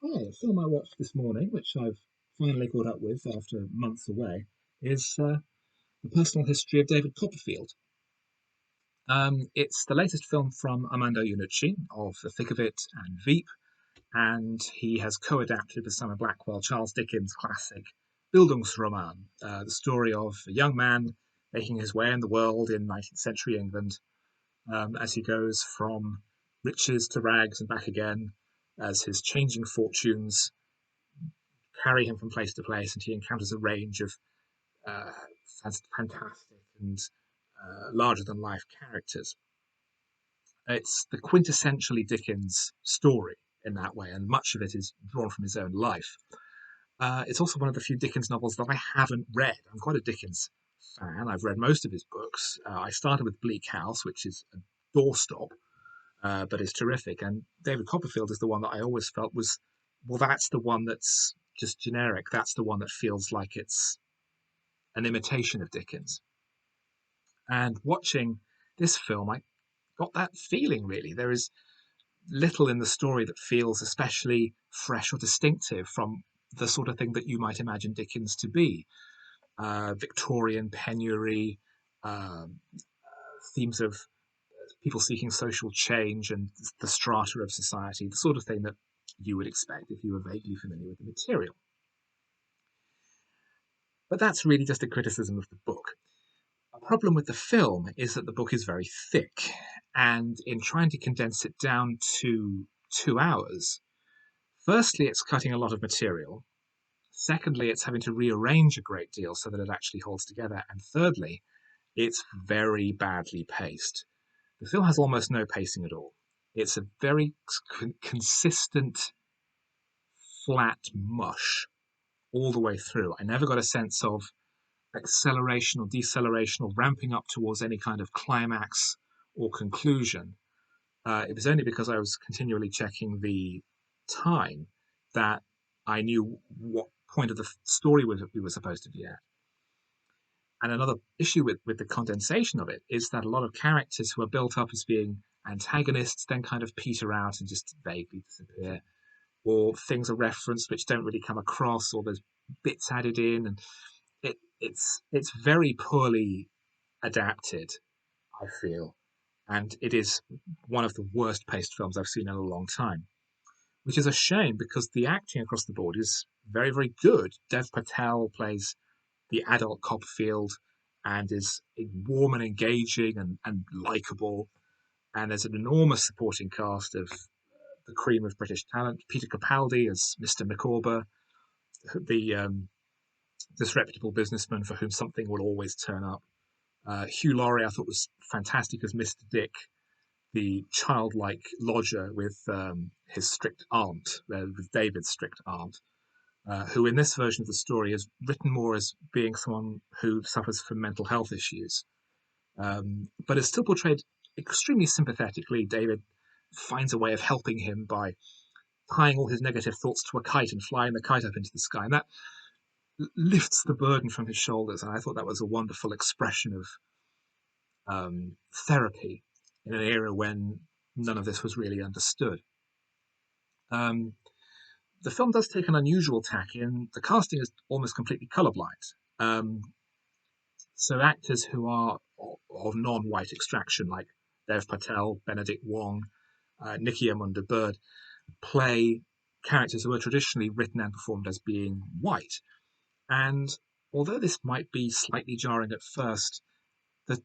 Oh, the film I watched this morning, which I've finally caught up with after months away, is The Personal History of David Copperfield. It's the latest film from Armando Iannucci of The Thick of It and Veep, and he has co-adapted with Summer Blackwell Charles Dickens' classic Bildungsroman, the story of a young man making his way in the world in 19th century England as he goes from riches to rags and back again, as his changing fortunes carry him from place to place, and he encounters a range of uh, fantastic and larger than life characters. It's the quintessentially Dickens story in that way, and much of it is drawn from his own life. It's also one of the few Dickens novels that I haven't read. I'm quite a Dickens fan. I've read most of his books. I started with Bleak House, which is a doorstop, but is terrific. And David Copperfield is the one that I always felt was, well, that's the one that's just generic. That's the one that feels like it's an imitation of Dickens. And watching this film, I got that feeling really. There is little in the story that feels especially fresh or distinctive from the sort of thing that you might imagine Dickens to be. Victorian penury, themes of people seeking social change and the strata of society, the sort of thing that you would expect if you were vaguely familiar with the material. But that's really just a criticism of the book. A problem with the film is that the book is very thick, and in trying to condense it down to 2 hours, firstly, it's cutting a lot of material. Secondly, it's having to rearrange a great deal so that it actually holds together. And thirdly, it's very badly paced. The film has almost no pacing at all. It's a very consistent, flat mush all the way through. I never got a sense of acceleration or deceleration or ramping up towards any kind of climax or conclusion. It was only because I was continually checking the time that I knew what point of the story we were supposed to be at. And another issue with the condensation of it is that a lot of characters who are built up as being antagonists then kind of peter out and just vaguely disappear, or things are referenced which don't really come across, or there's bits added in, and it's very poorly adapted, I feel, and it is one of the worst paced films I've seen in a long time, which is a shame because the acting across the board is very, very good. Dev Patel plays the adult Copperfield and is warm and engaging and likable. And there's an enormous supporting cast of the cream of British talent. Peter Capaldi as Mr. Micawber, the disreputable businessman for whom something will always turn up. Hugh Laurie, I thought was fantastic as Mr. Dick, the childlike lodger with his strict aunt, with David's strict aunt, who in this version of the story is written more as being someone who suffers from mental health issues, but is still portrayed extremely sympathetically. David finds a way of helping him by tying all his negative thoughts to a kite and flying the kite up into the sky, and that lifts the burden from his shoulders. And I thought that was a wonderful expression of therapy in an era when none of this was really understood. Um, the film does take an unusual tack in the casting is almost completely colorblind. Um, so actors who are of non-white extraction, like Dev Patel, Benedict Wong, Nicky Amunda Bird, play characters who are traditionally written and performed as being white. And although this might be slightly jarring at first, the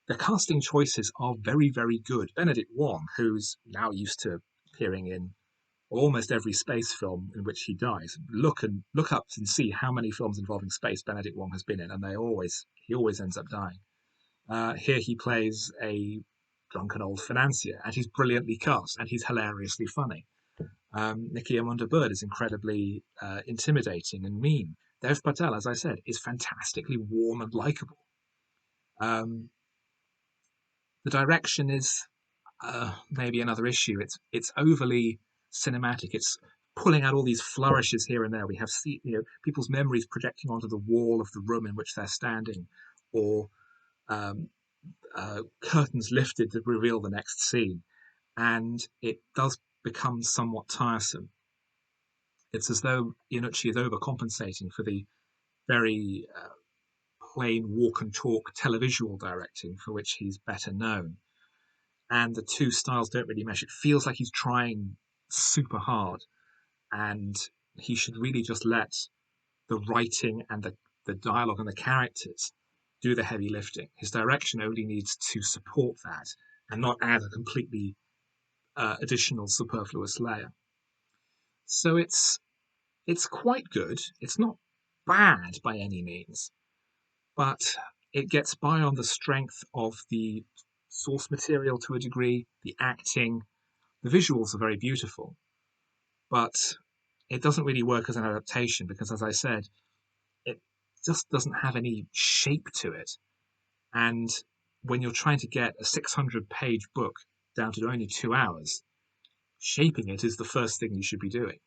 the casting choices are very, very good. Benedict Wong, who's now used to appearing in almost every space film in which he dies, look up and see how many films involving space Benedict Wong has been in, and he always ends up dying. Here he plays a drunken old financier, and he's brilliantly cast, and he's hilariously funny. Nicky Amunda Bird is incredibly intimidating and mean. Dev Patel, as I said, is fantastically warm and likable. Um, the direction is maybe another issue. It's overly cinematic. It's pulling out all these flourishes here and there. We have people's memories projecting onto the wall of the room in which they're standing, or um, curtains lifted to reveal the next scene, and it does become somewhat tiresome. It's as though Iannucci is overcompensating for the very plain walk and talk televisual directing for which he's better known. And the two styles don't really mesh. It feels like he's trying super hard, and he should really just let the writing and the dialogue and the characters do the heavy lifting. His direction only needs to support that and not add a completely additional superfluous layer. So it's quite good. It's not bad by any means, but it gets by on the strength of the source material to a degree, the acting, the visuals are very beautiful, but it doesn't really work as an adaptation because, as I said, it just doesn't have any shape to it. And when you're trying to get a 600-page book down to only 2 hours, shaping it is the first thing you should be doing.